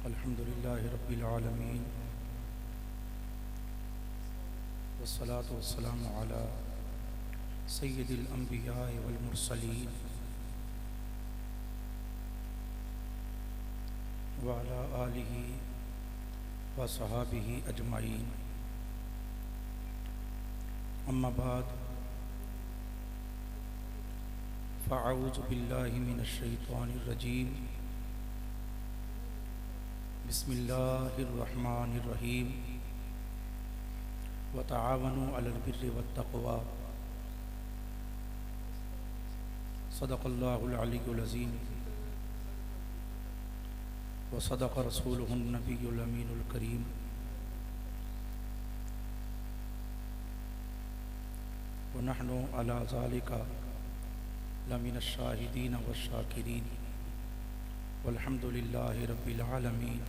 अल्हम्दुलिल्लाहि रब्बिल आलमीन वस्सलातु वस्सलामु अला सय्यिदिल अंबिया'i वल मुरसलीन व अला आलिहि व सहाबिहि अजमाइन। अम्मा बाद फ़अऊज़ु बिल्लाहि मिनश शैतानिर रजीम। बिस्मिल्लाहिर रहमानिर रहीम। व तआवनु अलल बिर्रि वत तक़वा। सदक़ल्लाहुल अलियुल अज़ीम व सदक़ रसूलुहुन नबियुल अमीनुल करीम। व नहनु अला ज़ालिका लमिनश शाहिदीन वश शाकिरीन वल्हम्दुलिल्लाहि रब्बिल आलमीन।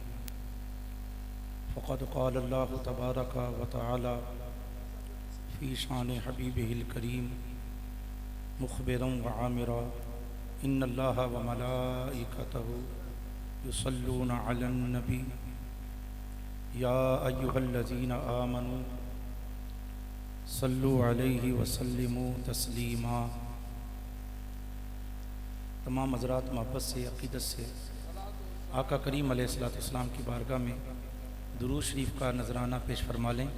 फ़क़द क़ाल अल्लाहु तबारक व तआला फ़ी शान हबीबिहिल करीम मुख़बिरन व आमिरा इन्नल्लाहा व मलाइकतहु युसल्लूना अलन नबी या अय्युहल्लज़ीना आमनू सल्लु अलैहि व सल्लिमू तस्लीमा। तमाम हज़रात मोहब्बत से अक़ीदत से आका करीम अलैहिस्सलाम की बारगाह में दुरूद शरीफ का नजराना पेश फरमा लें।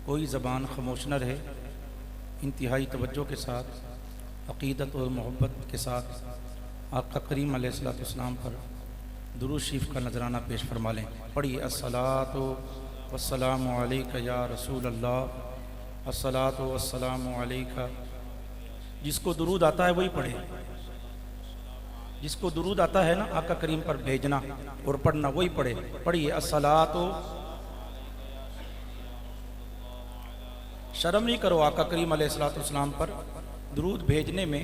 कोई ज़बान खामोश न रहे। इंतहाई तवज्जो के साथ अक़ीदत और मोहब्बत के साथ आका करीम अलैहिस्सलाम पर दुरूद शरीफ का नजराना पेश फरमा लें। पढ़िए अस्सलातु वस्सलामु अलैका या रसूल अल्लाह, अस्सलातु वस्सलामु अलैका। जिसको दुरूद आता है वही पढ़े। जिसको दुरूद आता है ना आका करीम पर भेजना और पढ़ना वही पढ़े। पढ़िए अस्सलातु। शर्म नहीं करो आका करीम अलैहिस्सलाम पर दुरूद भेजने में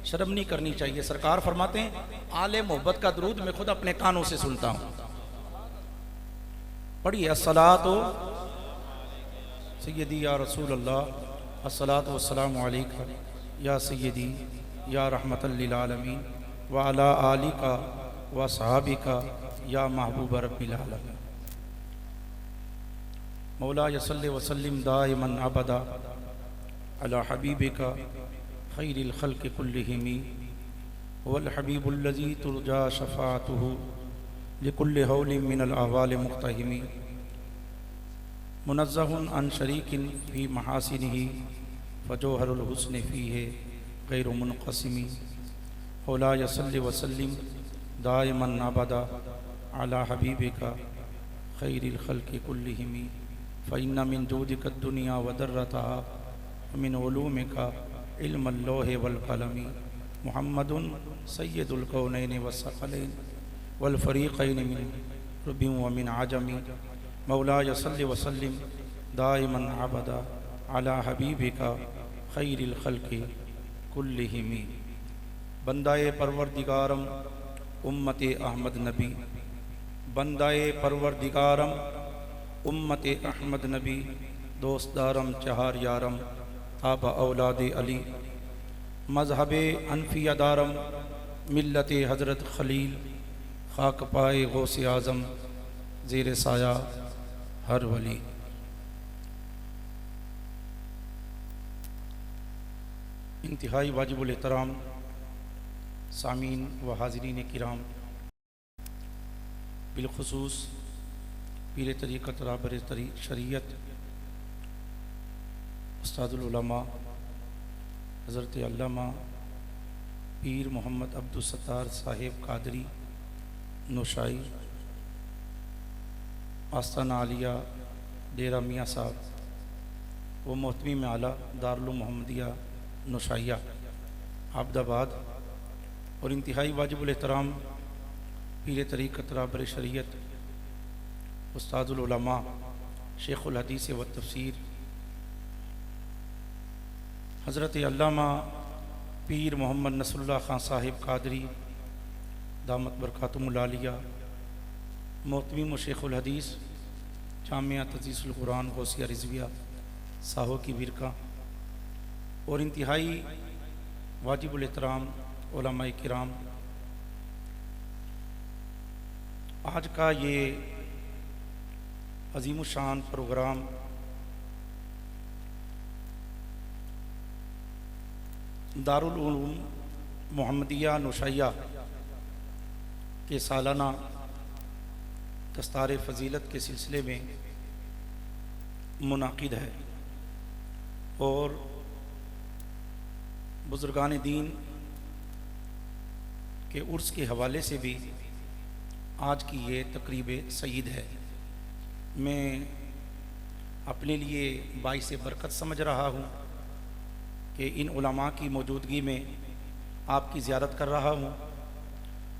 शर्म नहीं करनी चाहिए। सरकार फरमाते हैं आले मोहब्बत का दुरूद मैं खुद अपने कानों से सुनता हूं। पढ़िए अस्सलातु सय्यदी या रसूल अल्लाह, अस्सलातु वस्सलामु अलैका या सय्यदी या रहमतल लिल आलमीन व अला आलिका व सहाबिका या महबूब रब्बिल आलमीन। मौला यसल्लि वसल्लिम दाइमन अबदा अला हबीबिका खैरिल खल्क़ि कुल्लिहिमी वल हबीबुल्लज़ी तुरजा शफ़ाअतुहु लिकुल्लि हौलिन मिनल अहवालि मुक़्तहिमी मुनज़्ज़हुन अन शरीकिन फ़ी महासिनिही फ़जौहरुल हुस्नि फ़ीहि गैरु मुनक़सिमी। मौला यसल्लि वसल्लिम दाइमन अबदा अला हबीबिका खैरिल खल्क़ि कुल्लिहिमी फ़इन्ना मिन जूदिका दुनिया व दर्रतहा मिन उलूमिका इल्मुल लौहि वल क़लमी मुहम्मदुन सय्यदुल कौनैनि वस्सक़लैनि वल फ़रीक़ैनि मिन रुबिन व मिन अजमी। मौला यसल्लि वसल्लिम दाइमन अबदा अला हबीबिका खैरिल खल्क़ि कुल्लिहिमी। बंदाए परवरदिगारम उम्मते अहमद नबी, बंदाए परवरदिगारम उम्मते अहमद नबी, दोस्तदारम चहार यारम ताबा औलादे अली, मजहबे अनफियादारम मिल्लते हज़रत खलील, खाक पाए गौसे आज़म ज़ेर साया हर वली। इंतहाई वाजिबुल एहतराम सामीन व हाज़रीन किराम, बिलखुसूस पीर तरीक़त राहबर शरीयत उस्तादुल उलमा हज़रत अल्लामा पीर मोहम्मद अब्दुल सत्तार साहिब कादरी नौशाई आस्ताना आलिया डेरा मियाँ साहब व मोहतमी में आला दारुल मोहम्मदिया नौशाइया आबदाबाद और इंतहाई वाजिबुल एहतराम पीर तरीक़त राहबर शरीयत उस्तादुल उलमा शेखुल हदीस व तफसीर हज़रत अल्लामा पीर मोहम्मद नसरुल्लाह खान साहिब कादरी दामत बरकातुहुल आलिया मोहतमीम व शेखुल हदीस जामिया तज़ीज़ुल कुरान गौसिया रिज़विया साहो की बिरका और इंतहाई वाजिबुल एहतराम उलमाए किराम आज का ये अजीमुशान प्रोग्राम दारुल उलूम मोहम्मदिया नौशैया के सालाना दस्तार फ़जीलत के सिलसिले में मुनाकिद है और बुज़ुर्गान दीन के उर्स के हवाले से भी आज की ये तकरीब सईद है। मैं अपने लिए बाइस बरकत समझ रहा हूँ कि इन उलमा की मौजूदगी में आपकी ज़ियारत कर रहा हूँ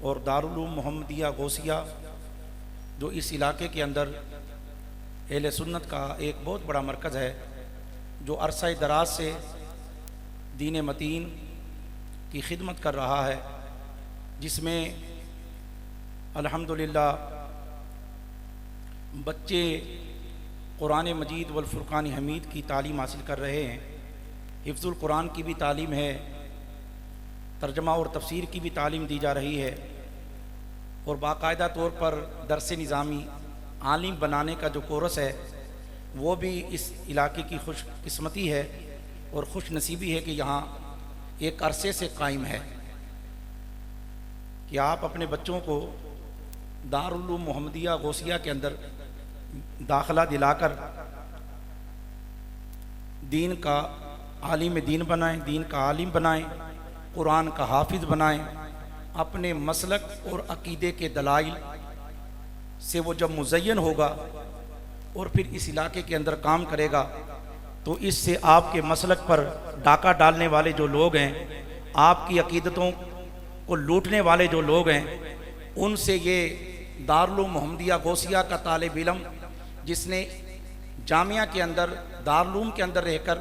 और दारुल उलूम मोहम्मदिया गौसिया जो इस इलाके के अंदर अहले सुन्नत का एक बहुत बड़ा मरकज़ है, जो अरसा दराज से दीन मतीन की खिदमत कर रहा है, जिसमें अल्हम्दुलिल्लाह बच्चे कुरान मजीद वल फुरक़ान हमीद की तालीम हासिल कर रहे हैं। हिफ्ज़ुल कुरान की भी तालीम है, तर्जमा और तफसीर की भी तालीम दी जा रही है और बाकायदा तौर पर दरस निज़ामी आलिम बनाने का जो कोर्स है वो भी इस इलाके की खुशकिस्मती है और खुश नसीबी है कि यहाँ एक अरसे से कायम है कि आप अपने बच्चों को दारुल उलूम मोहम्मदिया गौसिया के अंदर दाखिला दिलाकर दीन का आलिम दीन बनाएं, दीन का आलिम बनाएं, कुरान का हाफिज़ बनाएं। अपने मसलक और अकीदे के दलाइल से वो जब मुज़य्यन होगा और फिर इस इलाके के अंदर काम करेगा तो इससे आपके मसलक पर डाका डालने वाले जो लोग हैं, आपकी अकीदतों को लूटने वाले जो लोग हैं, उनसे ये दारुल उलूम मोहम्मदिया गौसिया का तालिब इल्म जिसने जामिया के अंदर दारुल उलूम के अंदर रहकर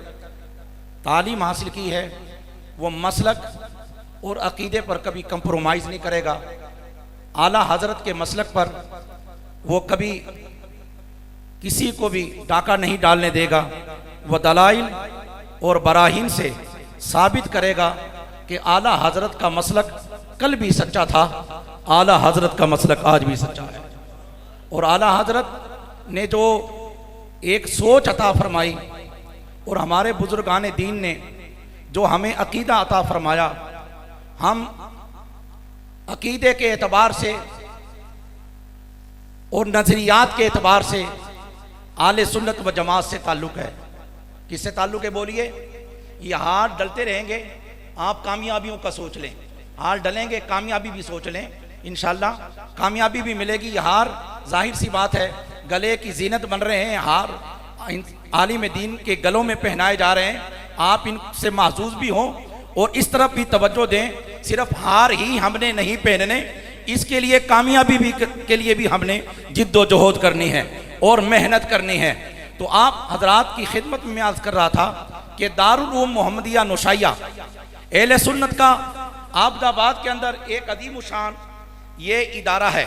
तालीम हासिल की है, वो मसलक और अकीदे पर कभी कंप्रोमाइज़ नहीं करेगा। आला हज़रत के मसलक पर वो कभी किसी को भी डाका नहीं डालने देगा। वह दलाइल और बराहीन से साबित करेगा कि आला हज़रत का मसलक कल भी सच्चा था, आला हज़रत का मसलक आज भी सच्चा है। और आला हज़रत ने जो एक सोच अता फरमाई और हमारे बुजुर्गान दीन ने जो हमें अकीदा अता फरमाया, हम अकीदे के एतबार से और नज़रियात के एतबार से आले सुन्नत व जमात से ताल्लुक़ है। किससे ताल्लुक़ है बोलिए? ये हाथ डलते रहेंगे, आप कामयाबियों का सोच लें, हार डलेंगे कामयाबी भी सोच लें, इंशाअल्लाह कामयाबी भी मिलेगी। ये हार जाहिर सी बात है गले की जीनत बन रहे हैं, हार आलिम दीन के गलों में पहनाए जा रहे हैं, आप इनसे महसूस भी हों और इस तरफ भी तवज्जो दें। सिर्फ हार ही हमने नहीं पहनने, इसके लिए कामयाबी भी के लिए भी हमने जिद्दोजहद करनी है और मेहनत करनी है। तो आप हजरात की खिदमत में अर्ज कर रहा था कि दारुल उलूम मोहम्मदिया नौशैया अहले सुन्नत का आबदाबाद के अंदर एक अदीम शान ये इदारा है।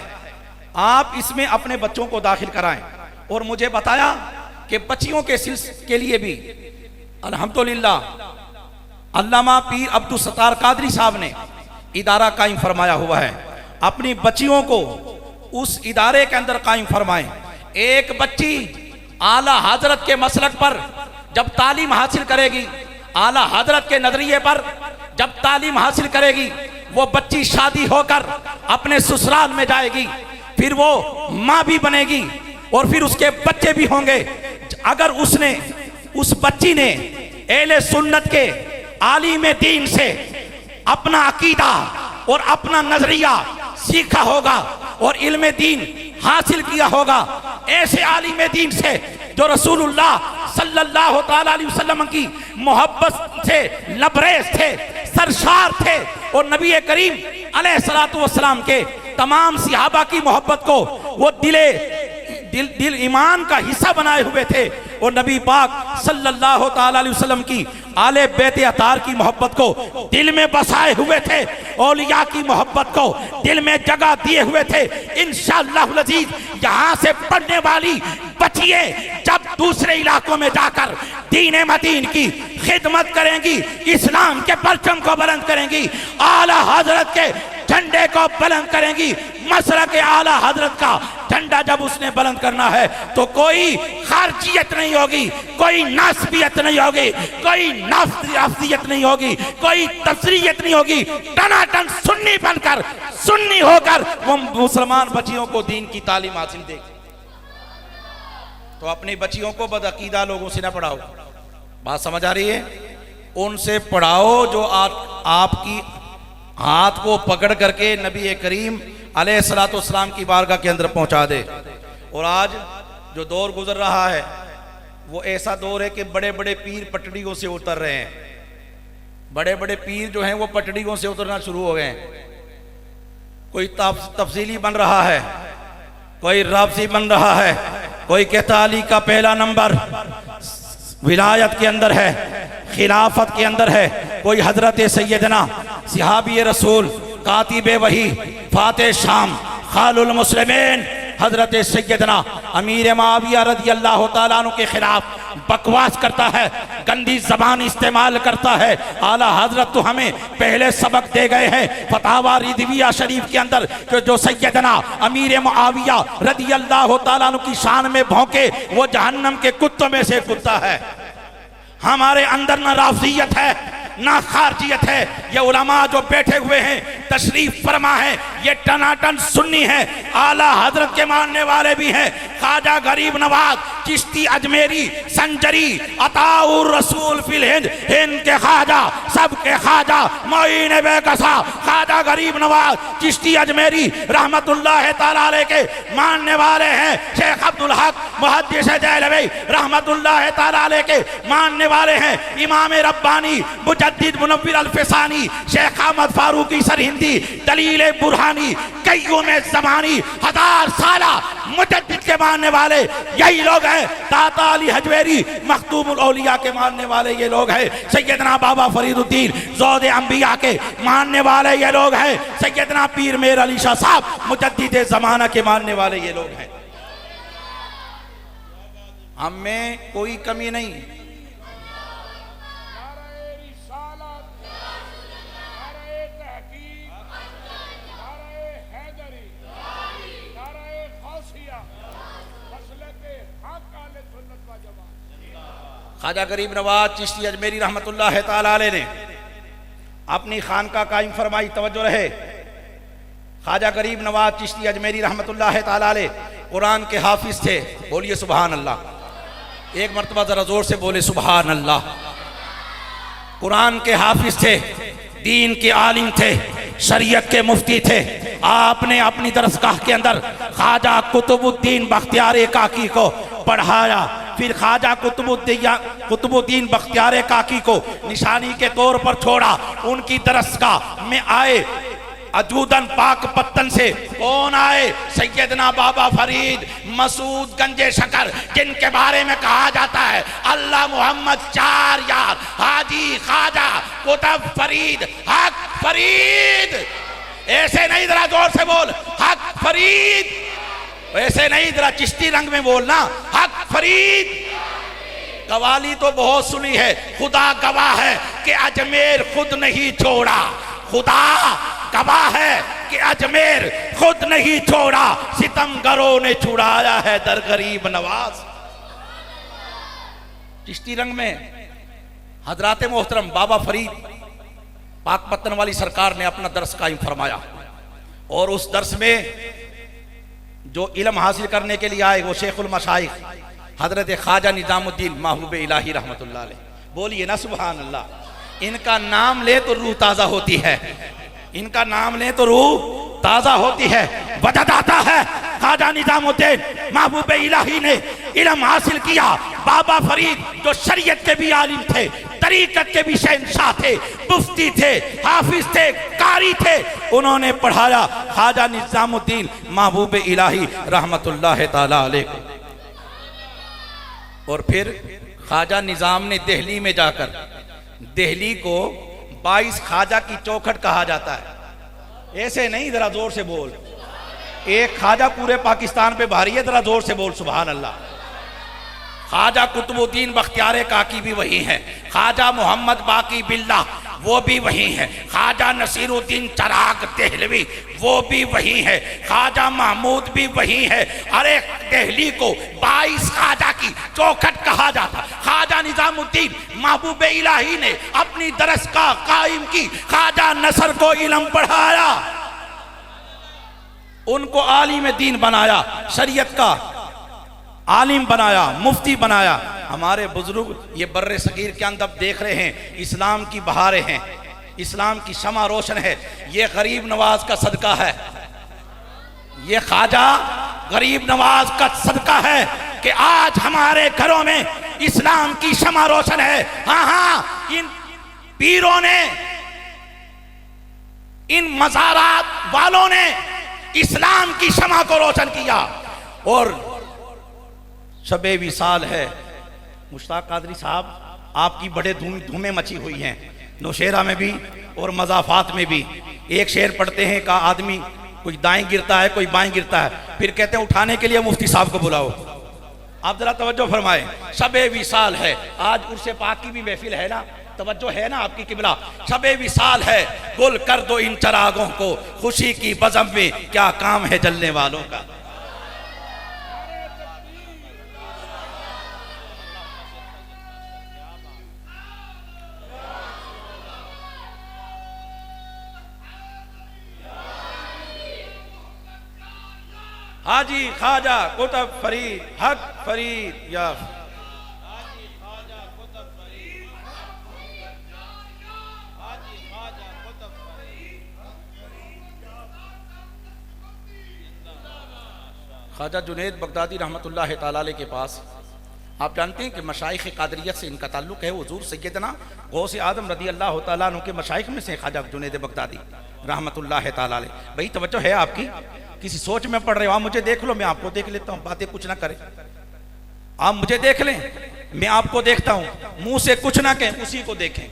आप इसमें अपने बच्चों को दाखिल कराएं और मुझे बताया कि बच्चियों के लिए भी अल्हम्दुलिल्लाह अल्लामा पीर अब्दुल सत्तार कादरी साहब ने इदारा कायम फरमाया हुआ है। अपनी बच्चियों को उस इदारे के अंदर कायम फरमाएं। एक बच्ची आला हजरत के मसलक पर जब तालीम हासिल करेगी, आला हजरत के नजरिए पर जब तालीम हासिल करेगी, वो बच्ची शादी होकर अपने ससुराल में जाएगी, फिर वो माँ भी बनेगी और फिर उसके बच्चे भी होंगे। अगर उसने उस बच्ची ने अहले सुन्नत के आलिम दीन से अपना अकीदा और अपना नजरिया सीखा होगा और इल्म दीन हासिल किया होगा, ऐसे आलिम दीन से जो रसूलुल्लाह सल्लल्लाहु तआला अलैहि वसल्लम की मोहब्बत से लबरेज थे, सरशार थे और नबी करीम अलैहिस्सलातु वस्सलाम के तमाम सहाबा की मोहब्बत को वो दिल ईमान का हिस्सा बनाए हुए थे और नबी पाक सल्लल्लाहु तआला अलैहि वसल्लम की आले बैत अतार की मोहब्बत को दिल में बसाए हुए थे, औलिया की मोहब्बत को दिल में जगह दिए हुए थे। इंशाअल्लाह अज़ीज यहाँ से पढ़ने वाली बच्चियाँ जब दूसरे इलाकों में जाकर दीन मतीन की खिदमत करेंगी, इस्लाम के परचम को बुलंद करेंगी, आला हजरत के झंडे को बुलंद करेंगी। मसलक आला हजरत का झंडा जब उसने बुलंद करना है तो कोई खारजियत नहीं होगी, कोई नासबियत नहीं होगी, कोई नाफसियत नहीं होगी, कोई तफसीरियत नहीं होगी। टनाटन सुन्नी बनकर, सुन्नी होकर वो मुसलमान बच्चियों को दीन की तालीम हासिल देगी। तो अपनी बच्चियों को बदअकीदा लोगों से ना पढ़ाओ। बात समझ आ रही है? उनसे पढ़ाओ जो आपकी हाथ को पकड़ करके नबी करीम अलैहिस्सलाम की बारगाह के अंदर पहुंचा दे। और आज जो दौर गुजर रहा है वो ऐसा दौर है कि बड़े बड़े पीर पटड़ियों से उतर रहे हैं। बड़े बड़े पीर जो हैं वो पटड़ियों से उतरना शुरू हो गए हैं। कोई तफसीली बन रहा है, कोई राबसी बन रहा है, कोई कहता अली का पहला नंबर विलायत के अंदर है, खिलाफत के अंदर है, कोई हजरत सैयदना सिहाबी रसूल कातिबे वही फाते शाम खालुल मुस्लिमीन हजरत सैयदना अमीर माविया रज़ी अल्लाह तआला अन्हु के खिलाफ बकवास करता है, गंदी जबान इस्तेमाल करता है। आला हजरत तो हमें पहले सबक दे गए हैं फतावा रिदविया शरीफ के अंदर कि जो सैयदना अमीर मुआविया रज़ी अल्लाह तआला अन्हु की शान में भौंके वो जहन्नम के कुत्तों में से कुत्ता है। हमारे अंदर ना राफजियत है ना खारजियत है। ये उलमा जो बैठे हुए हैं तशरीफ फरमा है, ये टनाटन सुन्नी है, आला हजरत के मानने वाले भी हैं। ख्वाजा गरीब नवाज चिश्ती अजमेरी संजरी अताउर रसूल फिल हिंद, हिंद के ख्वाजा सबके ख्वाजा मोइन बेकसा ख्वाजा गरीब नवाज चिश्ती अजमेरी रहमतुल्लाह तआला अलैह के मानने वाले हैं। शेख अब्दुल हक मुहद्दिस देहलवी रहमतुल्लाह तआला अलैह के मानने वाले हैं। इमाम रब्बानी मुजद्दिद मुनव्विर अल-फ़सानी शेख अहमद फारूकी सरहिंदी दलील बुरहानी कय्यूम ज़मानी हजार साला मुजद्दिद के मानने वाले यही लोग हैं। दाता अली हजवेरी मखदूमुल औलिया के मानने वाले ये लोग हैं। सैयदना बाबा फरीदुद्दीन ज़ौदे अंबिया के मानने वाले ये लोग हैं। सैयदना पीर मेर अली शाह साहब मुजद्दिद ज़माना के मानने वाले ये लोग हैं। हम में कोई कमी नहीं। ख्वाजा गरीब नवाज चिश्ती अजमेरी रहमतुल्लाह तआला अलैह ने अपनी खानका कायम फरमाई। तवज्जो रहे, ख्वाजा गरीब नवाज चिश्ती अजमेरी रहमतुल्लाह तआला अलैह कुरान के हाफिज थे। बोलिए सुभान अल्लाह। एक मरतबा जरा जोर से बोले सुभान अल्लाह। कुरान के हाफिज थे, दीन के आलिम थे, शरीयत के मुफ्ती थे। आपने अपनी दरसगाह के अंदर ख्वाजा कुतुबुद्दीन बख्तियार काकी को पढ़ाया। फिर ख्वाजा कुतुबुद्दीन बख्तियार काकी को निशानी के तौर पर छोड़ा। उनकी दरसगाह में आए अजूदन पाक पत्तन से कौन आए? सैयदना बाबा फरीद मसूद गंजे शकर, जिनके बारे में कहा जाता है अल्लाह मोहम्मद चार यार हाजी ख्वाजा कुतुब फरीद हक फरीद। ऐसे नहीं, जरा जोर से बोल हक फरीद। ऐसे नहीं, जरा चिश्ती रंग में बोलना हक फरीद। कवाली तो बहुत सुनी है, खुदा गवाह है कि अजमेर खुद नहीं छोड़ा। खुदा गवाह है कि अजमेर खुद नहीं छोड़ा, सितमगरों ने छुड़ाया है दर गरीब नवाज। चिश्ती रंग में हजरात मोहतरम बाबा फरीद पाक पत्तन वाली सरकार ने अपना दर्स कायम फरमाया। और उस दर्स में जो इल्म हासिल करने के लिए आए वो शेखुल मशाइख हजरत ख्वाजा निजामुद्दीन महबूब इलाही रहमतुल्लाह अलैह। बोलिए ना सुभान अल्लाह। इनका नाम ले तो रूह ताज़ा होती है, इनका नाम ले तो रूह ताज़ा होती है। वजद आता है ख्वाजा निजामुद्दीन महबूब इलाही ने इल्म हासिल किया। बाबा फरीद जो शरीयत के भी आलिम थे, तरीकत के भी शहंशाह थे, मुफ्ती थे, हाफिज थे, कारी थे, उन्होंने पढ़ाया ख्वाजा निजामुद्दीन महबूब इलाही रहमतुल्लाह तआला अलैह। और फिर ख्वाजा निजाम ने दिल्ली में जाकर, दिल्ली को 22 ख्वाजा की चौखट कहा जाता है। ऐसे नहीं, जरा जोर से बोल। एक ख्वाजा पूरे पाकिस्तान पे भारी है, जरा जोर से बोल सुभान अल्लाह। ख्वाजा कुतुबुद्दीन बख्तियार काकी भी वही है, ख्वाजा मोहम्मद बाकी बिल्ला वो भी वही है। ख्वाजा नसीरुद्दीन चिराग देहलवी वो भी वही है। ख्वाजा महमूद भी वही है। अरे देहली को 22 ख्वाजा की चौखट कहा जाता। ख्वाजा निजामुद्दीन महबूब इलाही ने अपनी दरसगाह कायम की, ख्वाजा नसर को इल्म पढ़ाया, उनको आलिम दीन बनाया, शरीयत का आलिम बनाया, मुफ्ती बनाया। हमारे बुजुर्ग ये बर्रे सगीर के अंदर देख रहे हैं, इस्लाम की बहारें हैं, इस्लाम की शमा रोशन है। ये गरीब नवाज का सदका है, ये ख्वाजा गरीब नवाज का सदका है कि आज हमारे घरों में इस्लाम की शमा रोशन है। हाँ हाँ, इन पीरों ने, इन मज़ारात वालों ने इस्लाम की शमा को रोशन किया। और शबे विसाल है, मुश्ताक कादरी साहब आपकी बड़े धूमें मची हुई हैं, नौशेरा में भी और मज़ाफात में भी। एक शेर पढ़ते हैं का आदमी कोई दाएं गिरता है, कोई बाएं गिरता है, फिर कहते हैं उठाने के लिए मुफ्ती साहब को बुलाओ। आप जरा तवज्जो फरमाएं, शबे विसाल है, आज उर्से पाक की भी महफिल है ना, तवज्जो है ना आपकी किबला। शबे विसाल है, गुल कर दो इन चरागों को, खुशी की बज़म में क्या काम है जलने वालों का। हाजी ख्वाजा कुतुब फरीद हक फरीद या ख्वाजा जुनैद बगदादी रहमतुल्लाह ताला अलैह के पास, आप जानते हैं कि मशाइख कादरियत से इनका ताल्लुक़ है। हुज़ूर सैयदना गौस आदम रदी अल्लाह ताला अन्हु के मशाइख में से ख्वाजा जुनैद बगदादी रहमतुल्लाह ताला अलैह। भाई तवज्जो है आपकी, किसी सोच में पड़ रहे हो, आप मुझे देख लो, मैं आपको देख लेता हूँ, बातें कुछ ना करें, आप मुझे देख लें, मैं आपको देखता हूँ, मुंह से कुछ ना कहें, उसी को देखें।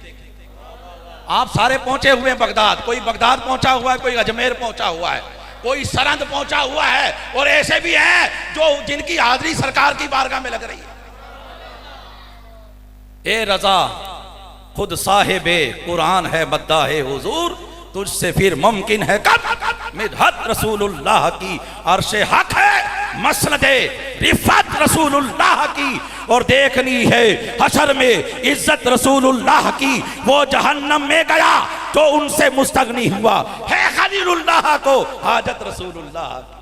आप सारे पहुंचे हुए हैं बगदाद, कोई बगदाद पहुंचा हुआ है, कोई अजमेर पहुंचा हुआ है, कोई सरहद पहुंचा हुआ है, और ऐसे भी हैं जो जिनकी हाजिरी सरकार की बारगाह में लग रही है। ए रजा खुद साहिबे कुरान है मद्दा है हुजूर, तुझसे फिर मुमकिन है कब मिदहत रसूलुल्लाह की, अर्शे हक है मसनदे रिफत रसूलुल्लाह की, और देखनी है हशर में इज्जत रसूलुल्लाह की। वो जहन्नम में गया तो उनसे मुस्तगनी हुआ, है खलीलुल्लाह को हाजत रसूलुल्लाह की,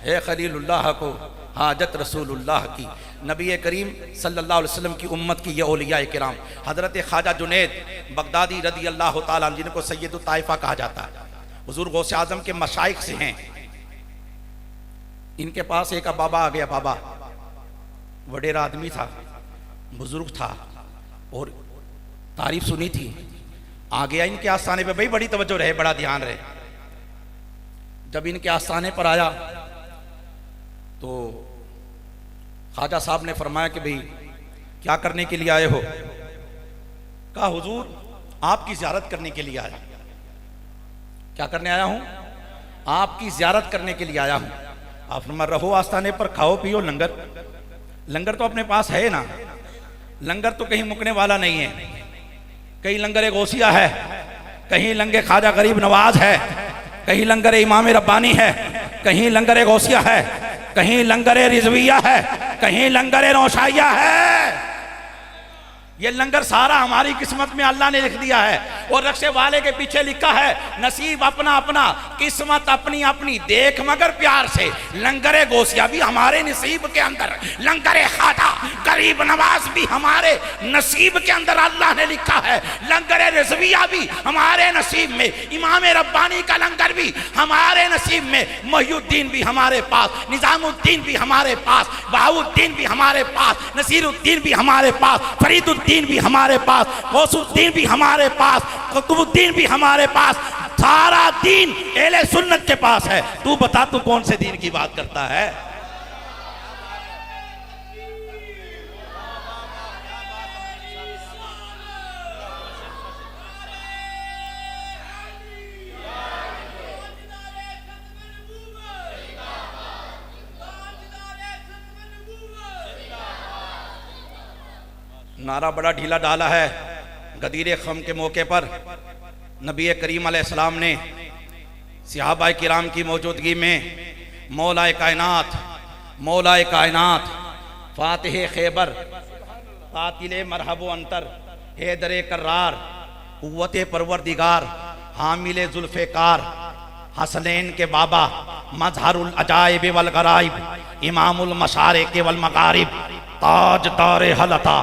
है खलीलुल्लाह को हाजत रसूलुल्लाह की। नबी करीम सल्लल्लाहु अलैहि वसल्लम की उम्मत की ये औलिया किराम, हज़रत ख्वाजा जुनैद बगदादी रदी अल्लाह ताला अन्हु, जिनको सैयदुत ताइफा कहा जाता है, हुज़ूर गौसे आज़म के मशाइख से हैं। इनके पास एक बाबा आ गया, बाबा वडेरा आदमी था, बुजुर्ग था, और तारीफ सुनी थी, आ गया इनके आस्थाने पे। भाई बड़ी तवज्जो रहे, बड़ा ध्यान रहे। जब इनके आस्थाने पर आया तो ख्वाजा साहब ने फरमाया कि भाई क्या करने के लिए आए हो? कहा हुजूर आपकी ज़ियारत करने के लिए आया। क्या करने आया हूँ? आपकी ज़ियारत करने के लिए आया हूँ। आप फरमाया रहो आस्थाने पर, खाओ पियो, लंगर, लंगर तो अपने पास है ना, लंगर तो कहीं मुकने वाला नहीं है। कहीं लंगर गौसिया है, कहीं लंगर ख्वाजा गरीब नवाज है, कहीं लंगर इमाम रब्बानी है, कहीं लंगर गौसिया है, कहीं लंगर रिजविया है, कहीं लंगर नौशाइया है। ये लंगर सारा हमारी किस्मत में अल्लाह ने लिख दिया है, और रक्शे वाले के पीछे लिखा है नसीब अपना अपना, किस्मत अपनी अपनी, देख मगर प्यार से। लंगर गौसिया भी हमारे नसीब के अंदर, लंगर ख्वाजा गरीब नवाज भी हमारे नसीब के अंदर अल्लाह ने लिखा है, लंगर रिजविया भी हमारे नसीब में, इमाम रब्बानी का लंगर भी हमारे नसीब में, मोहिउद्दीन भी हमारे पास, निजामुद्दीन भी हमारे पास, बहाउद्दीन भी हमारे पास, नसीरुद्दीन भी हमारे पास, फरीदुद्दीन भी हमारे पास, गौसुद्दीन भी हमारे पास, कुतुबुद्दीन भी हमारे पास। सारा दीन अहले सुन्नत के पास है। तू बता तू कौन से दीन की बात करता है? नारा बड़ा ढीला डाला है, गदीर ख़म के मौके पर नबी करीम अलैहिस्सलाम ने सहाबाए किराम की मौजूदगी में मौलाए कायनात फातिह खैबर कातिल मरहब अंतर हैदर कर्रार कुव्वत परवरदिगार हामिल जुल्फ़िकार हसनैन के बाबा मजहरुल अजाइब वल गराइब इमामुल मशारिक वल मगारिब ताज तारे हलता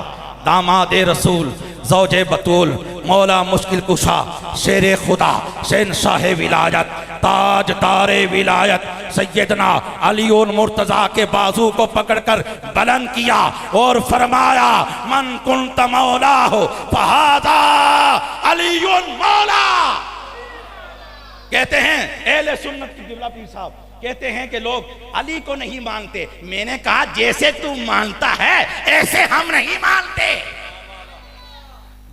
दामाद रसूल ज़ौजे बतूल मौला मुश्किल कुशा शेर खुदा शहंशाह विलायत ताज तारे विलायत सैयदना अलीउन मुर्तज़ा के बाजू को पकड़कर बुलंद किया और फरमाया मन कुंत मौला हो फहादा अलीउन मौला। कहते हैं अहले सुन्नत की क़िबला पीर साहब कहते हैं कि लोग अली को नहीं मानते। मैंने कहा जैसे तू मानता है ऐसे हम नहीं मानते,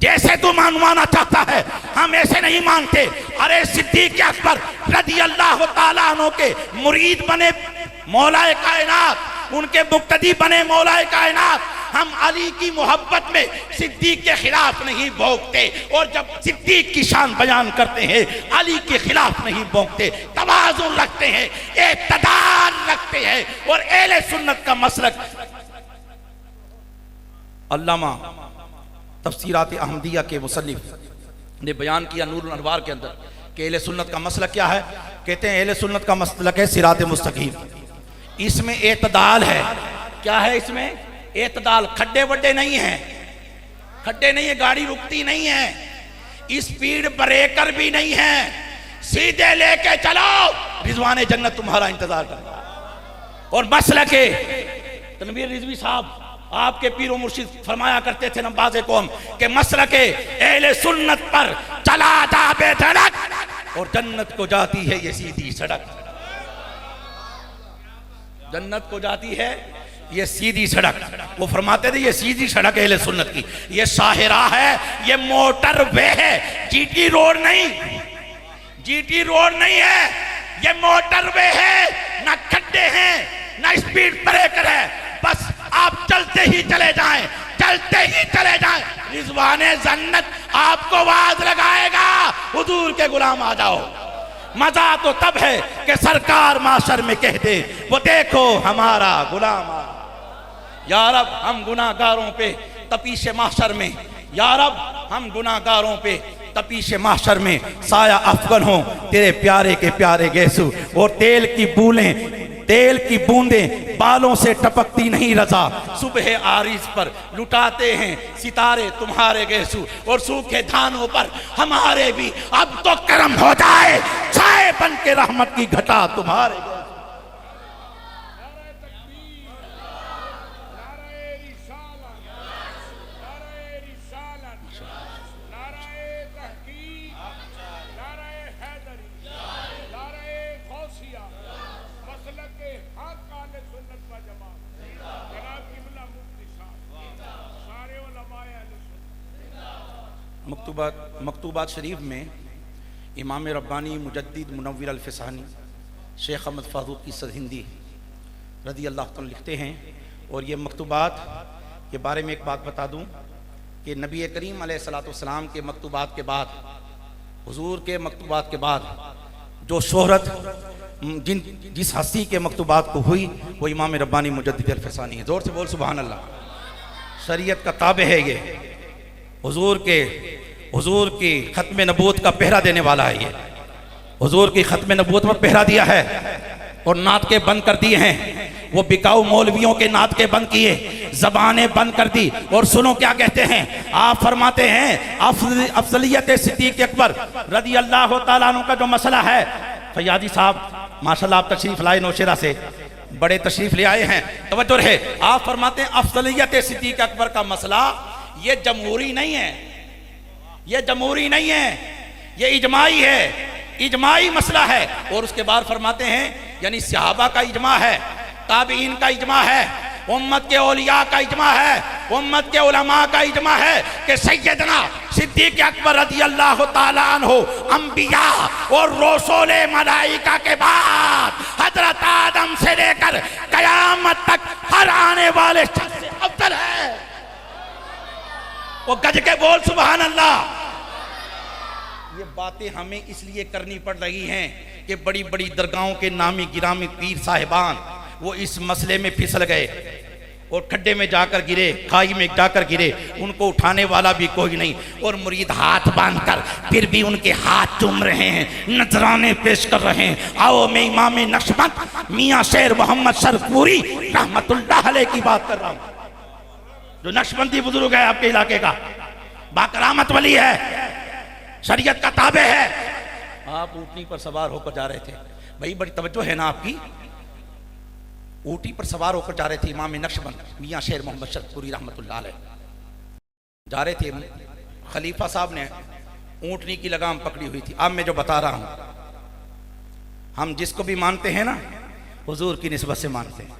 जैसे तू मानवाना चाहता है हम ऐसे नहीं मानते। अरे सिद्दीक़ अकबर रज़ी अल्लाह तआला अन्हु के मुरीद बने मौलाए कायनात, उनके मुक्तदी बने मौलाए कायनात। हम अली की मोहब्बत में सिद्दीक़ के खिलाफ नहीं भौंकते, और जब सिद्दीक़ की शान बयान करते हैं अली के खिलाफ नहीं भौंकते, तवाज़ुन रखते हैं, इत्तेदाल रखते हैं। और अहले सुन्नत का मसलक अल्लामा तफसीरात अहमदिया के मुसन्निफ ने बयान किया नूरुल अनवार के अंदर कि अहले सुन्नत का मसलक क्या है। कहते हैं अहले सुन्नत का मसलक है सिरात मुस्तकीम, इसमें एतदाल है। क्या है इसमें? एतदाल। खड्डे वड्डे नहीं है, खड्डे नहीं है, गाड़ी रुकती नहीं है, स्पीड ब्रेकर भी नहीं है, सीधे लेके चलो, रिजवाने जन्नत तुम्हारा इंतजार करेगा। और मसलक तनवीर रिजवी साहब आपके पीर मुर्शिद फरमाया करते थे नवाज़े कौम के मसलक अहले सुन्नत पर चला जा बेधड़क और जन्नत को जाती है ये सीधी सड़क, जन्नत को जाती है ये सीधी सड़क। वो फरमाते थे ये सीधी सड़क अहले सुन्नत की, ये शाहरा है, ये मोटर वे है, जीटी रोड नहीं, जीटी रोड नहीं है, ये मोटर वे है, ना खड्डे हैं ना स्पीड ब्रेकर है, बस आप चलते ही चले जाएं, चलते ही चले जाएं, रिजवाने जन्नत आपको आवाज लगाएगा, हुजूर के गुलाम आ जाओ। मजा तो तब है कि सरकार माशर में कह दे वो देखो हमारा गुलाम आ। या रब हम गुनाहगारों पे तपीश माशर में, या रब हम गुनाहगारों पे तपीश माशर में साया अफगन हो तेरे प्यारे के प्यारे गेसू। और तेल की बूंदें बालों से टपकती नहीं रजा, सुबह आरिज पर लुटाते हैं सितारे तुम्हारे गेसू। और सूखे धानों पर हमारे भी अब तो करम हो जाए, छाए बन के रहमत की घटा तुम्हारे गेसू। मकतूबात शरीफ में इमाम रब्बानी मुजद्दिद मुनव्विर अल-फ़सानी शेख अहमद फ़ारूक की सदहिंदी रज़ी अल्लाह तआला लिखते हैं। और ये मकतूबात के बारे में एक बात बता दूं कि नबी करीम अलैहिस्सलाम के मकतूबात के बाद, हुजूर के मकतूबात के बाद जो शोहरत जिस हस्ती के मकतूबात को हुई वो इमाम रब्बानी मुजद्दिद अल-फ़सानी है। ज़ोर से बोल सुभान अल्लाह। शरीयत का ताबे है ये, हुजूर की ख़त्म नबूवत का पहरा देने वाला है ये। हुजूर की ख़त्म नबूवत पर पहरा दिया है और नात के बंद कर दिए हैं, वो बिकाऊ मौलवियों के नात के बंद किए, ज़बानें बंद कर दी। और सुनो क्या कहते हैं, आप फरमाते हैं अफजलियत सिद्दीक़ अकबर रज़ी अल्लाह तआला अन्हु का जो मसला है। फैयाजी साहब माशाल्लाह आप तशरीफ़ लाए नौशेरा से, बड़े तशरीफ़ ले आए हैं, तवज्जो रहे। आप फरमाते हैं अफजलियत सिद्दीक़ अकबर का मसला ये जमहूरी नहीं है, ये जमहूरी नहीं है, ये इजमाई है, इजमाई मसला है। और उसके बाद फरमाते हैं यानी सहाबा का इजमा है, ताबीन का इजमा है, उम्मत के औलिया का इजमा है, उम्मत के उलमा का इजमा है कि सैयदना सिद्दीक़ अकबर रज़ी अल्लाह तआला अन्हु अंबिया और रसूल मलाइका के बाद हजरत आदम से लेकर क़यामत तक हर आने वाले शख्स से अफजल है। वो गज के बोल सुभान अल्लाह। ये बातें हमें इसलिए करनी पड़ रही हैं कि बड़ी बड़ी दरगाहों के नामी गिरामी पीर साहिबान वो इस मसले में फिसल गए और खड्डे में जाकर गिरे, खाई में जाकर गिरे, उनको उठाने वाला भी कोई नहीं, और मुरीद हाथ बांधकर फिर भी उनके हाथ चूम रहे हैं, नजराने पेश कर रहे हैं। आओ मैं इमाम नक्शबंद मियां शेर मोहम्मद सरपूरी रहमतुल्लाह अलैह की बात कर रहा हूं, जो नक्शबंदी बुजुर्ग है आपके इलाके का, बाकरामत वली है, शरीयत का ताबे है। आप ऊँटनी पर सवार होकर जा रहे थे, भाई बड़ी तवज्जो है ना आपकी। ऊँटी पर सवार होकर जा रहे थे इमाम नक्शबंद मियां शेर मोहम्मद सरपूरी रहमतुल्लाह अलैह, जा रहे थे। खलीफा साहब ने ऊँटनी की लगाम पकड़ी हुई थी। अब मैं जो बता रहा हूं, हम जिसको भी मानते हैं ना हुजूर की निस्बत से मानते हैं।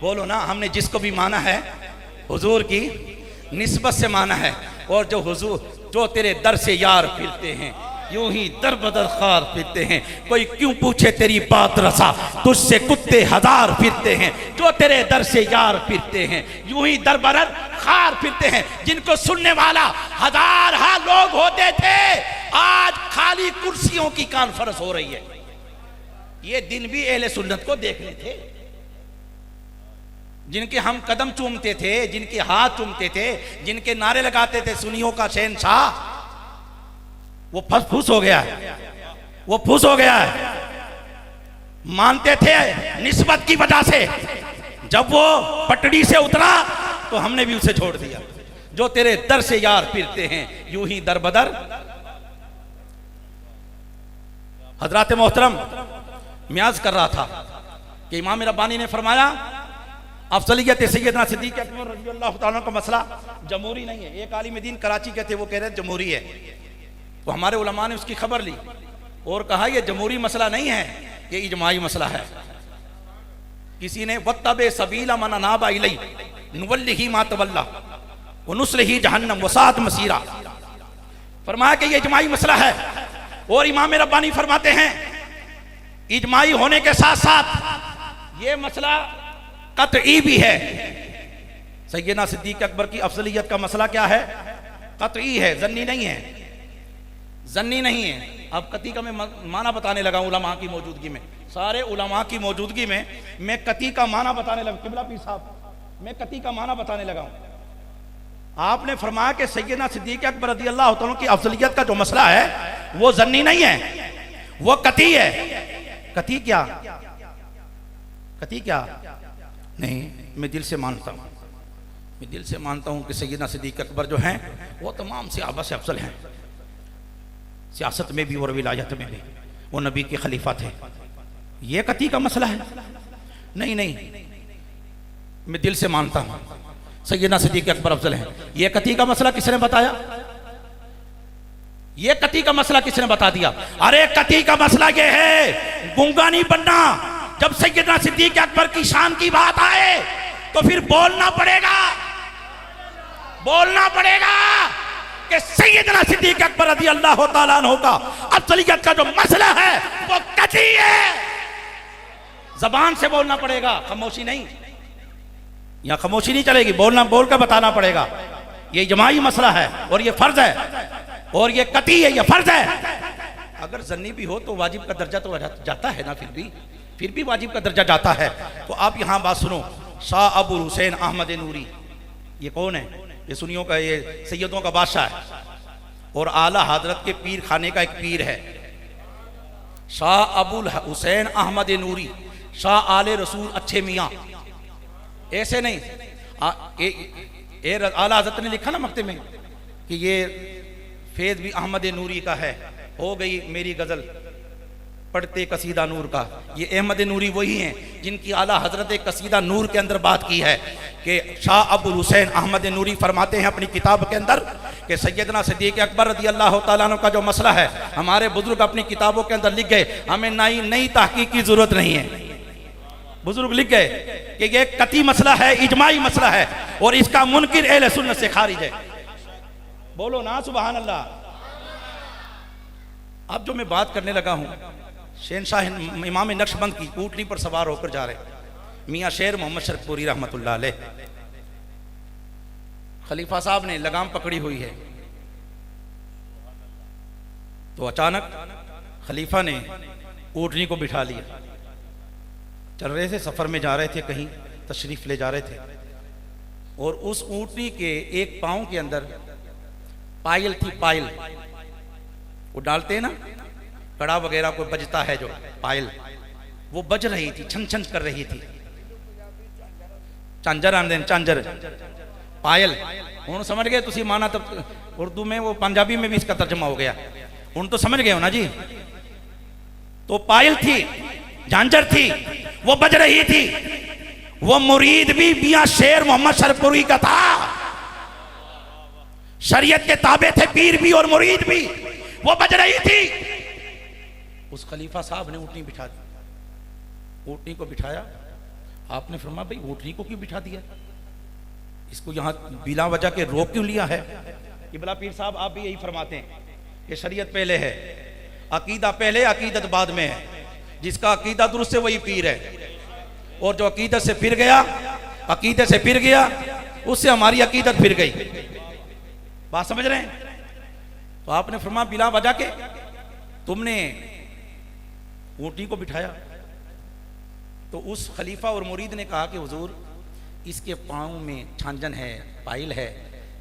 बोलो ना, हमने जिसको भी माना है हुजूर की निस्बत से माना है। और जो हुजूर जो तेरे दर से यार फिरते हैं यूं ही दर बदर खार फिरते हैं, कोई क्यों पूछे तेरी बात रसा, तुझसे कुत्ते हजार फिरते हैं। जो तेरे दर से यार फिरते हैं यूं ही दर बदर खार फिरते हैं, जिनको सुनने वाला हजार लोग होते थे, आज खाली कुर्सियों की कॉन्फ्रेंस हो रही है। ये दिन भी अहले सुन्नत को देखने थे, जिनके हम कदम चूमते थे, जिनके हाथ चूमते थे, जिनके नारे लगाते थे सुन्नियों का शहंशाह, वो फूस हो गया है, वो फूस हो गया है। मानते थे निस्बत की वजह से, जब वो पटड़ी से उतरा तो हमने भी उसे छोड़ दिया। जो तेरे दर से यार फिरते हैं यूं ही दर बदर। हजरात मोहतरम, म्याज कर रहा था कि इमाम रब्बानी ने फरमाया अफजलियत सैयदना सिद्दीक़ अकबर रज़ियल्लाहु ताला का मसला जमहूरी नहीं है। एक आलिम दीन कराची के थे, वो कह रहे जमहूरी है। तो हमारे उलमा ने उसकी खबर ली और कहा यह जमहूरी मसला नहीं है, ये इजमाई मसला है। किसी ने वत्तबे सबीला मन अनाबा इलैहि नुवल्लिही मा तवल्ला व नुस्लिही जहन्नम वसाअत मसीरा। फरमाया कि यह इजमाई मसला है। और इमाम रब्बानी फरमाते हैं इजमाई होने के साथ साथ ये मसला कतई भी है। सैयदना सिद्दीक़ अकबर की अफजलियत का मसला क्या है? कतई है, जन्नी नहीं है, जन्नी नहीं है। अब कती का मैं माना बताने लगा उलमा की मौजूदगी में, सारे उलमा की मौजूदगी में मैं कती का माना बताने लगा। किबला पीर साहब, मैं कती का माना बताने लगा हूं। आपने फरमाया कि सैयदना सिद्दीक़ अकबर रज़ियल्लाहु ताला की अफजलियत का जो मसला है वो जन्नी नहीं है, वो कती है। कती क्या? कती क्या? नहीं, मैं दिल से मानता हूँ, मैं दिल से मानता हूँ कि सैयदना सिद्दीक़ अकबर जो हैं वो तमाम सहाबा से अफजल हैं, सियासत में भी और विलायत में भी। वो नबी के खलीफा थे। ये कती का मसला है? नहीं नहीं, मैं दिल से मानता हूँ सैयदना सिद्दीक़ अकबर अफजल हैं। ये कती का मसला किसने बताया? ये कती का मसला किसने बता दिया? अरे कती का मसला ये है, गूंगा नहीं बनना। जब सैयदना सिद्दीक़ अकबर की शान की बात आए तो फिर बोलना पड़ेगा, बोलना पड़ेगा कि सैयदना सिद्दीक़ अकबर रज़ियल्लाहु ताला अन्हु का अफजलियत का जो मसला है वो कती है। जबान से बोलना पड़ेगा, खामोशी नहीं। यहां खामोशी नहीं चलेगी, बोलना, बोलकर बताना पड़ेगा। ये इजमाई मसला है और ये फर्ज है, और ये कती है, ये फर्ज है। अगर जन्नी भी हो तो वाजिब का दर्जा तो जाता है ना, फिर भी वाजिब का दर्जा जाता है। तो आप यहां बात सुनो, शाह अबू हुसैन अहमद नूरी, ये कौन है? ये सुनियों का, ये सैयदों का बादशाह है और आला हजरत के पीर खाने का एक पीर है। शाह अबुल हुसैन अहमद नूरी, शाह आले रसूल अच्छे मियाँ, ऐसे नहीं। आला हजरत ने लिखा ना मक्ते में कि ये फैज़ भी अहमद नूरी का है। हो गई मेरी गज़ल पढ़ते कसीदा नूर का। ये अहमद नूरी वही हैं जिनकी आला हजरत कसीदा नूर के अंदर बात की है कि शाह अबुल हुसैन अहमद नूरी फरमाते हैं अपनी किताब के अंदर कि सैयदना सिद्दीक़ अकबर रज़ियल्लाहु ताला अन्हु का जो मसला है हमारे बुजुर्ग अपनी किताबों के अंदर लिख गए, हमें नई तहकीक की जरूरत नहीं है। बुजुर्ग लिख गए कि ये कती मसला है, इजमाई मसला है और इसका मुनकिर अहले सुन्नत से खारिज है। बोलो ना सुभान अल्लाह। अब जो मैं बात करने लगा हूं, शहंशाह इमाम नक्शबंद की ऊँटनी पर सवार होकर जा रहे मियां शेर मोहम्मद सरपूरी रहमतुल्लाह अलैह। खलीफा साहब ने लगाम पकड़ी हुई है, तो अचानक खलीफा ने ऊँटनी को बिठा लिया। चल रहे थे, सफ़र में जा रहे थे, कहीं तशरीफ़ ले जा रहे थे, और उस ऊँटनी के एक पाँव के अंदर पायल थी। पायल वो डालते हैं ना, कड़ा वगैरह कोई बजता है जो पायल, वो बज रही थी, छन छन कर रही थी। चांजर आंदे, चांजर पायल हूँ समझ गए तुसी माना, तब उर्दू में वो पंजाबी में भी इसका तर्जमा हो गया, हूँ तो समझ गए हो ना जी। तो पायल थी, झांझर थी, वो बज रही थी। वो मुरीद भी मियां शेर मोहम्मद शरपुरी का था, शरीयत के ताबे थे पीर भी और मुरीद भी, वो बज रही थी। उस खलीफा साहब ने ऊँटनी बिठा दी। ऊँटनी को बिठाया, आपने फरमाया भाई ऊँटनी को क्यों बिठा दिया, इसको यहाँ बिला वजह के रोक क्यों लिया है। इबला पीर साहब आप भी यही फरमाते हैं कि शरीयत पहले है, अकीदा पहले, अकीदत बाद में है। जिसका अकीदा दुरुस्त है वही पीर है, और जो अकीदत से फिर गया, अकीदत से फिर गया, उससे हमारी अकीदत फिर गई। बात समझ रहे हैं। तो आपने फरमाया बिला वजह के तुमने ऊँटनी को बिठाया। तो उस खलीफा और मुरीद ने कहा कि हुजूर इसके पाँव में छांजन है, पायल है,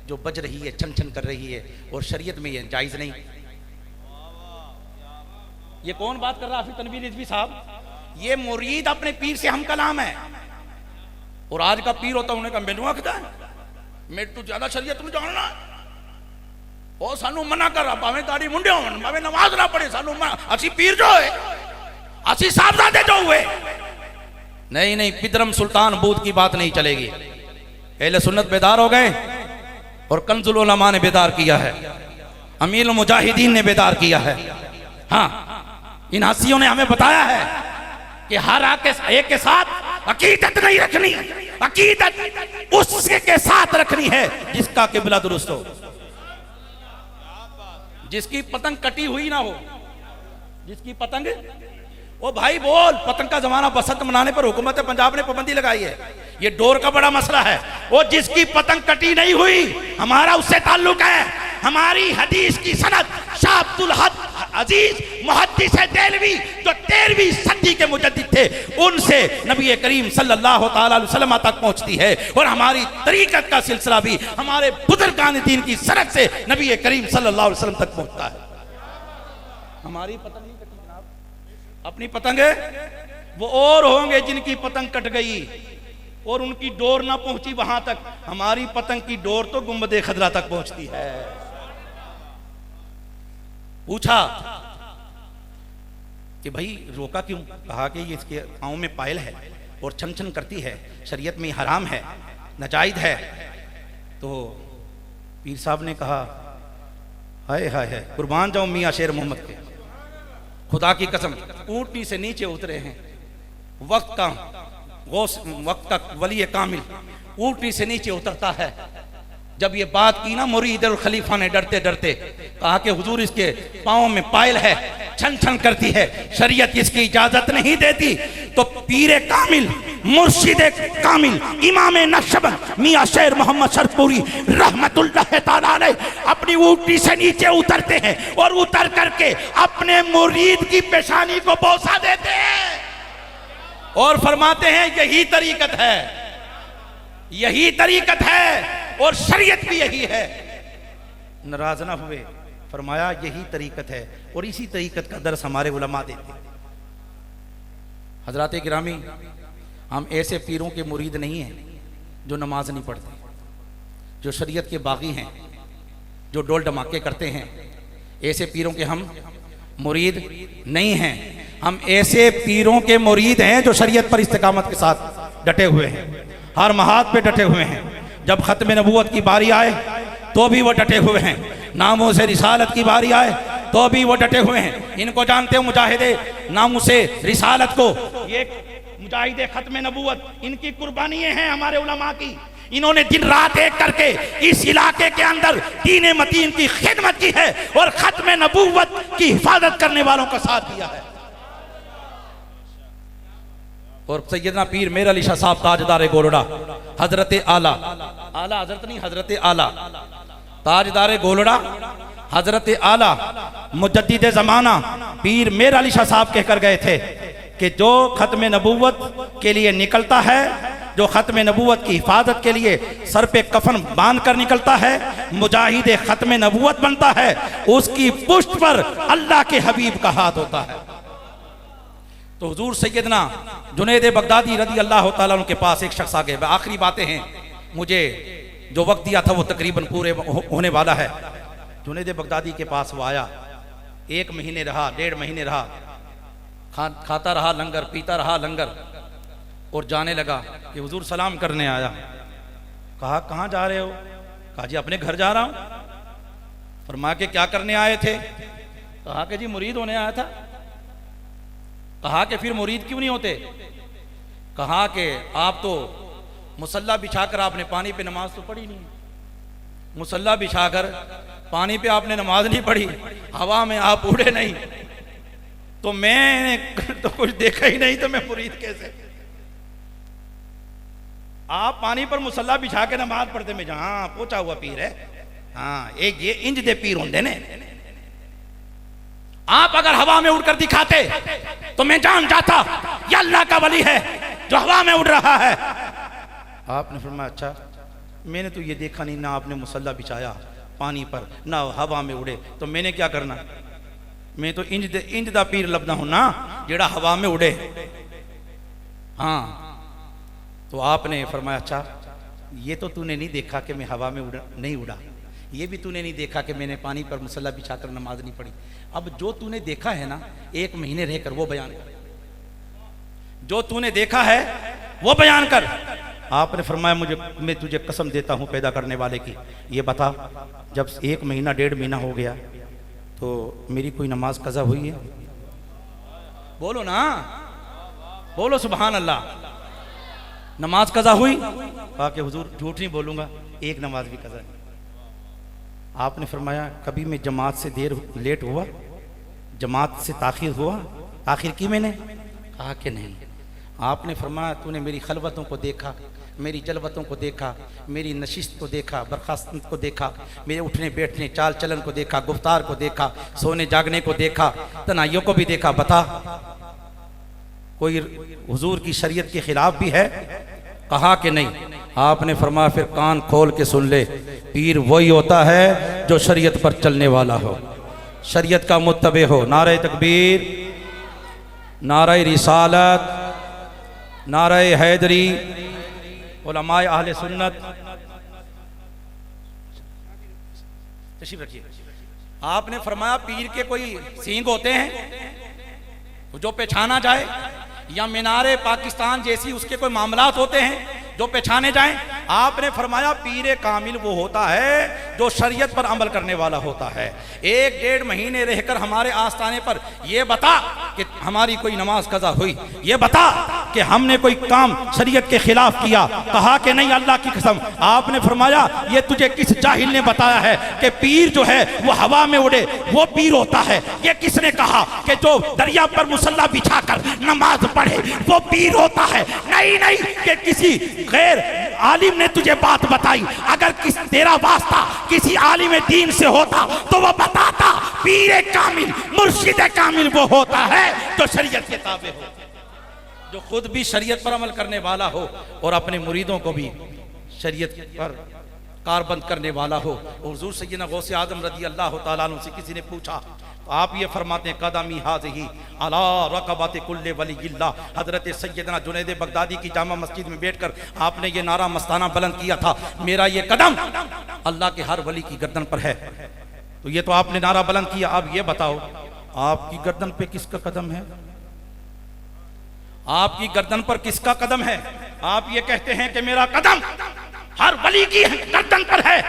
जो बज रही है, छन छन कर रही है, और शरीयत में ये जायज़ नहीं। ये कौन बात कर रहा है? तनवीर रिजवी साहब। ये मुरीद अपने पीर से हम कलाम है, और आज का पीर होता उन्हें कहा मैनू आखदा मेरे तो ज्यादा शरीयत में जानना, और सानू मना कर रहा, भावें दाढ़ी मुंडे होवन, भावें नमाज ना पढ़े, सानू असी पीर जो है, असी साहबजादे जो हुए। नहीं नहीं, पिदरम सुल्तान बूथ की बात नहीं चलेगी। अहले सुन्नत बेदार हो गए, और कंजुल उलमा ने बेदार किया है, अमीर मुजाहिदीन ने बेदार किया है। हाँ, इन हस्तियों ने हमें बताया है कि हर एक के साथ अकीदत नहीं रखनी, अकीदत उसके के साथ रखनी है जिसका किबला दुरुस्त हो, जिसकी पतंग कटी हुई ना हो, जिसकी पतंग। ओ भाई बोल, पतंग का जमाना बसंत मनाने पर हुकूमत पंजाब ने पाबंदी लगाई है, ये डोर का बड़ा मसला है। वो जिसकी पतंग कटी नहीं हुई, हमारा उससे ताल्लुक है। हमारी हदीस की सनद शाह अब्दुल हद अजीज मुहद्दिस देलवी, जो 13वीं सदी के मुजद्दिद थे, उनसे नबी करीम सल्लल्लाहु तआला अलैहि वसल्लम तक पहुंचती है। और हमारी तरीकत का सिलसिला भी हमारे बुजुर्गान दीन की सनद से नबी करीम सल्लल्लाहु अलैहि वसल्लम तक पहुंचता है। हमारी पतंग नहीं कटी जनाब, अपनी पतंग वो और होंगे जिनकी पतंग कट गई और उनकी डोर ना पहुंची वहां तक। हमारी पतंग की डोर तो गुंबदे खदरा तक पहुंचती है। पूछा कि भाई रोका क्यों? कहा कि ये इसके पाँव में पायल है और छन छन करती है, शरीयत में हराम है, नाजायज है। तो पीर साहब ने कहा हाय हाय हाय, कुर्बान जाऊं मियां शेर मोहम्मद के, खुदा की कसम ऊँटनी से नीचे उतरे हैं। वक्त का वली कामिल ऊँटनी से नीचे उतरता है। जब ये बात की ना मुरीद और खलीफा ने डरते डरते कहा कि हुजूर इसके पाँव में पायल है, छन छन करती है, शरीयत इसकी इजाजत नहीं देती। तो पीर कामिल, मुर्शिद कामिल, इमाम नक्शबंद मियां शेर मोहम्मद शरपुरी रहमतुल्लाह ताला अलैह अपनी ऊँटनी से नीचे उतरते हैं और उतर करके अपने मुरीद की पेशानी को बोसा देते हैं और फरमाते हैं यही तरीकत है, यही तरीकत है और शरीयत भी यही है। नाराज ना हुए, फरमाया यही तरीकत है और इसी तरीकत का दर्स हमारे उलमा देते हैं। हजरात गिरामी, हम ऐसे पीरों के मुरीद नहीं हैं जो नमाज नहीं पढ़ते, जो शरीयत के बागी हैं, जो डोल धमाके करते हैं। ऐसे पीरों के हम मुरीद नहीं हैं। हम ऐसे पीरों के मुरीद हैं जो शरीयत पर इस्तिकामत के साथ डटे हुए हैं, हर महात पे डटे हुए हैं। जब खत्म नबूवत की बारी आए तो भी वो डटे हुए हैं, नामों से रिसालत की बारी आए तो भी वो डटे हुए हैं। इनको जानते हो मुजाहिदे नामों से रिसालत को, ये मुजाहिदे खत्म नबूवत, इनकी कुर्बानियां हैं हमारे उलमा की। इन्होंने दिन रात एक करके इस इलाके के अंदर दीन मतीन की खिदमत की है और खत्म नबूवत की हिफाजत करने वालों का साथ दिया है। और सैयदना पीर मेर अली शाह साहब ताजदार गोलड़ा हजरत आला, आला हजरत नहीं, हजरत आला ताजदार गोलड़ा हजरत आला मुजद्दिद ज़माना पीर मेर अली शाह साहब कहकर गए थे कि जो ख़त्म नबूवत के लिए निकलता है, जो ख़त्म नबूवत की हिफाजत के लिए सर पे कफन बांध कर निकलता है, मुजाहिद ख़त्म नबूवत बनता है, उसकी पुष्ट पर अल्लाह के हबीब का हाथ होता है। तो हुजूर सैयदना जुनैद बगदादी रदी अल्लाह ताला अन्हु के पास एक शख्स आ गए। आखिरी बातें हैं, मुझे जो वक्त दिया था वो तकरीबन पूरे होने वाला है। जुनैद बगदादी के पास वो आया, 1 महीने रहा, 1.5 महीने रहा, खाता रहा लंगर, पीता रहा लंगर, और जाने लगा कि हुजूर सलाम करने आया। कहा कहाँ जा रहे हो? कहा जी अपने घर जा रहा हूँ। फरमाया कि क्या करने आए थे? कहा कि जी मुरीद होने आया था। कहा कि फिर मुरीद क्यों नहीं होते? कहा कि आप तो मुसल्ला बिछाकर आपने पानी पे नमाज तो पढ़ी नहीं, मुसल्ला बिछाकर पानी पे आपने नमाज नहीं पढ़ी, हवा में आप उड़े नहीं, तो मैंने तो कुछ देखा ही नहीं, तो मैं मुरीद कैसे? आप पानी पर मुसल्ला बिछा के नमाज पढ़ते में जहां पहुंचा हुआ पीर है। हाँ, एक ये इंज दे पीर होंगे ने। आप अगर हवा में उड़कर दिखाते तो मैं जान जाता ये अल्लाह का वली है जो हवा में उड़ रहा है। आपने फरमाया अच्छा, मैंने तो ये देखा नहीं, ना आपने मुसल्ला बिछाया पानी पर, ना हवा में उड़े, तो मैंने क्या करना? मैं तो इंज दा पीर लबना हूं ना, जेड़ा हवा में उड़े। हाँ, तो आपने फरमाया अच्छा, ये तो तूने नहीं देखा कि मैं हवा में नहीं उड़ा, ये भी तूने नहीं देखा कि मैंने पानी पर मुसल्ला बिछाकर नमाज नहीं पढ़ी। अब जो तूने देखा है ना, 1 महीने रहकर वो बयान कर, जो तूने देखा है वो बयान कर। आपने फरमाया मैं तुझे कसम देता हूं पैदा करने वाले की, ये बता जब 1 महीना 1.5 महीना हो गया तो मेरी कोई नमाज कज़ा हुई है? बोलो ना, बोलो सुभान अल्लाह। नमाज कज़ा हुई? कहा कि हुजूर झूठ नहीं बोलूंगा, 1 नमाज भी कज़ा नहीं। आपने फरमाया कभी मैं जमात से लेट हुआ, जमात से ताखिर हुआ, ताखिर की मैंने? कहा कि नहीं। आपने फरमाया तूने मेरी खलवतों को देखा, मेरी जलवतों को देखा, मेरी नशिस्त को देखा, बर्खास्त को देखा, मेरे उठने बैठने चाल चलन को देखा, गुफ्तार को देखा, सोने जागने को देखा, तनाइयों को भी देखा, बता कोई हुजूर की शरीयत के खिलाफ भी है? कहा कि नहीं। आपने फरमाया फिर कान खोल के सुन ले, पीर वही होता है जो शरीयत पर चलने वाला हो, शरीयत का मुत्तबे हो। नारे तकबीर, नारे रिसालत, नारे हैदरी, उलमाए अहले सुन्नत। तशरीफ रखिए। आपने फरमाया पीर के कोई सींग होते हैं जो पहचाना जाए, या मीनारे पाकिस्तान जैसी उसके कोई मामलात होते हैं जो पहचाने जाएं? आपने फरमाया पीर कामिल वो होता है जो शरीयत पर अमल करने वाला होता है। 1-1.5 महीने रहकर हमारे आस्थाने पर ये बता कि हमारी कोई नमाज कज़ा हुई, ये बता कि हमने कोई काम शरीयत के खिलाफ किया। कहा कि नहीं, अल्लाह की कसम। आपने फरमाया ये तुझे किस जाहिल ने बताया है कि पीर जो है वो हवा में उड़े वो पीर होता है? ये किसने कहा कि जो दरिया पर मुसल्ला बिछाकर नमाज पढ़े वो पीर होता है? नहीं नहीं, कि किसी गैर आलिम ने तुझे बात बताई। अगर तेरा वास्ता किसी आलिम दीन से होता तो वो बताता पीर कामिल, मुर्शिद कामिल वो होता है जो शरीयत के ताबे हो, जो खुद भी शरीयत पर अमल करने वाला हो और अपने मुरीदों को भी शरीयत पर कारबंद करने वाला हो। और हुजूर सैयदना गौसे आजम रज़ी अल्लाह तआला अन्हु से किसी ने पूछा तो आप ये फरमाते हैं कदमी हाज़िही अला रक़बति कुल्ले वलिय्यिल्लाह। हज़रत सैयदना जुनैद बगदादी की जामा मस्जिद में बैठकर आपने ये नारा मस्ताना बुलंद किया था, मेरा ये कदम अल्लाह के हर वली की गर्दन पर है। तो ये तो आपने नारा बुलंद किया, अब ये बताओ आपकी गर्दन पे किसका कदम है? आपकी गर्दन पर किसका कदम है? आप ये कहते हैं कि मेरा कदम हर वली की गर्दन पर है,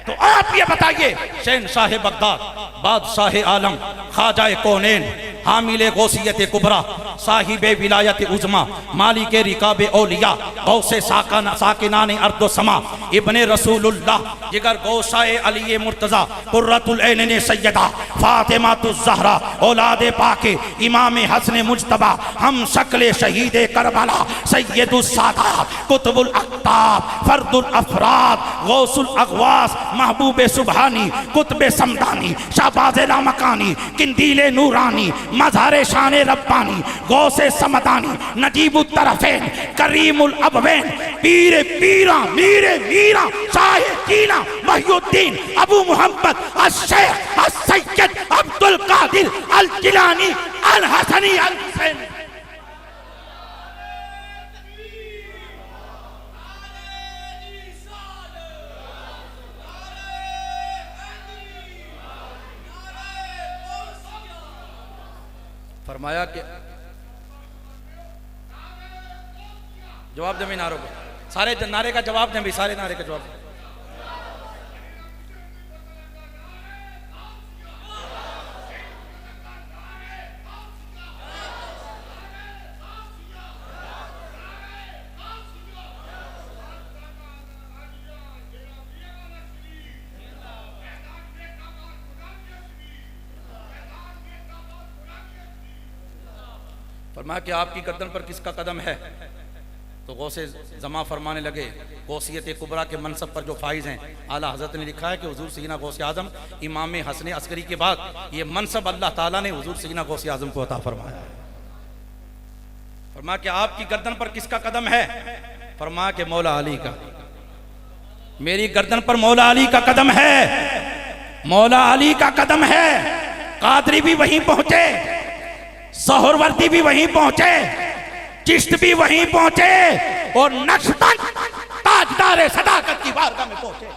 तो आप ये बताइए शहंशाह बगदाद, बादशाह आलम, ख्वाजा कौनैन, हामिले गौसियत कुबरा, साहिबे विलायत उज़मा, मालिके रिकाबे औलिया, गौसे साकिनाने अर्दो समा, इब्ने रसूलुल्लाह, जिगर गौसाए अली मुर्तज़ा, कुर्रतुल ऐन सैयदा फातिमातुज़ ज़हरा, औलादे पाके इमाम हसन मुज्तबा, हम शक्ल शहीदे करबला, सैयदुस सादात, कुतुबुल अक़ताब, फर्दुल अफराद, गौसुल अग़वास, महबूबे सुबहानी, कुतबे समदानी, शाहबाज़े लामकानी, किंदीले नूरानी, मज़हरे शाने रब्बानी, गौसे समदानी, नजीबुत तरफ़ैन, करीमुल अबवैन, पीरे पीरा मीरे मीरा, शाहे दीना महियुद्दीन, अबू मोहम्मद अश-शेख अस-सैयद अब्दुल कादिर अल जिलानी अल हसनी अल हुसैन। फरमाया कि जवाब दें नारों को, सारे नारे का जवाब दें भी, सारे नारे का जवाब। फरमाया कि आपकी गर्दन पर किसका कदम है? तो गौसे जमा फरमाने लगे, गौसियत कुबरा के मनसब पर जो फाइज हैं, आला हज़रत ने लिखा है कि हुजूर सैयदना गौसे आज़म इमाम हसन अस्करी के बाद ये मनसब अल्लाह ताला ने हुजूर सैयदना गौसे आज़म को अता फरमाया है। फरमाया कि आपकी गर्दन पर किसका कदम है? फरमाया कि मौला अली का। मेरी गर्दन पर मौला अली का कदम है, मौला अली का कदम है। कादरी भी वहीं पहुंचे, सहरवर्दी भी वहीं पहुंचे, चिश्त भी वहीं पहुंचे और नक्शबंद ताजदार सदाकत की बारगाह में पहुंचे।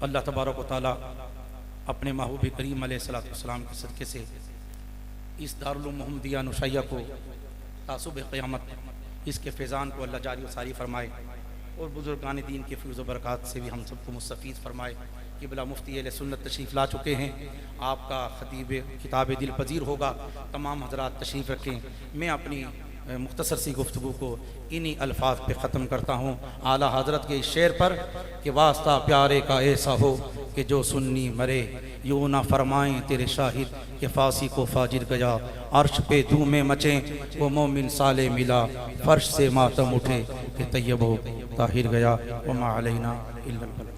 अल्लाह तबारक व तआला अपने महबूब करीम अलैहिस्सलाम के सदके से इस दारुल उलूम मुहम्मदिया नुशैया को तासुब क़यामत इसके फैज़ान को अल्लाह जारी व सारी फरमाए और बुजुर्गान दीन के फ़ैज़ व बरक़ात से भी हम सबको मुस्तफ़ीज़ फरमाए। क़िबला मुफ्ती अहले सुन्नत तशरीफ़ ला चुके हैं, आपका ख़तीब किताब दिल पजीर होगा, तमाम हज़रात तशरीफ़ रखें। मैं अपनी मुख्तसर सी गुफ्तगू को इन्हीं अल्फाज पे ख़त्म करता हूँ, आला हज़रत के इस शेर पर कि वास्ता प्यारे का ऐसा हो कि जो सुन्नी मरे, यूँ ना फरमाएँ तेरे शाहिद कि फासी को फाजिर गया, अर्श पे धूमें मचें वो मोमिन साले मिला, फर्श से मातम उठे कि तैयब हो ताहिर गया, वमा अलैना इल्लल बलाग।